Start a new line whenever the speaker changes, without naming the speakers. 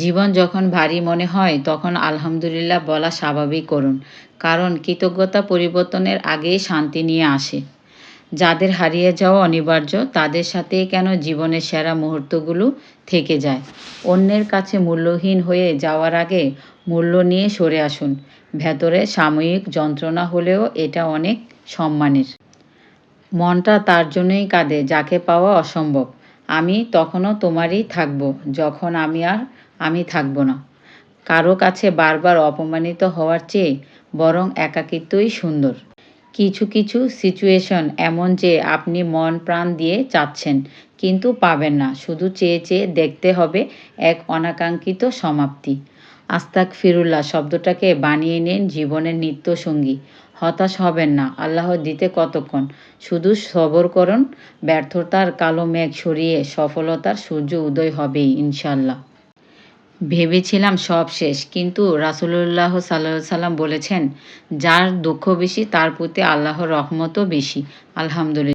জীবন যখন ভারী মনে হয় তখন আলহামদুলিল্লাহ বলা স্বাভাবিক করুন, কারণ কৃতজ্ঞতা পরিবর্তনের আগেই শান্তি নিয়ে আসে। যাদের হারিয়ে যাওয়া অনিবার্য তাদের সাথেই কেন জীবনের সেরা মুহূর্তগুলো থেকে যায়। অন্যের কাছে মূল্যহীন হয়ে যাওয়ার আগে মূল্য নিয়ে সরে আসুন। ভেতরে সাময়িক যন্ত্রণা হলেও এটা অনেক সম্মানের। মনটা তার জন্যই কাঁদে যাকে পাওয়া অসম্ভব। আমি তখনও তোমারই থাকব যখন আমি থাকব না। কারো কাছে বারবার অপমানিত হওয়ার চেয়ে বরং একাকিত্বই সুন্দর। কিছু কিছু সিচুয়েশন এমন যে আপনি মন প্রাণ দিয়ে চাচ্ছেন কিন্তু পাবেন না, শুধু চেয়ে চেয়ে দেখতে হবে এক অনাকাঙ্ক্ষিত সমাপ্তি। আস্তাগফিরুল্লাহ শব্দটাকে বানিয়ে নিন জীবনের নিত্য সঙ্গী। হতাশ হবেন না, আল্লাহ দিতে কতক্ষণ। শুধু সবর করুন, ব্যর্থতার কালো মেঘ সরিয়ে সফলতার সূর্য উদয় হবেই ইনশাল্লাহ। ভেবেছিলাম সব শেষ, কিন্তু রাসূলুল্লাহ সাল্লাল্লাহু সাল্লাম বলেছেন, যার দুঃখ বেশি তার প্রতি আল্লাহর রহমতও বেশি। আলহামদুলিল্লাহ।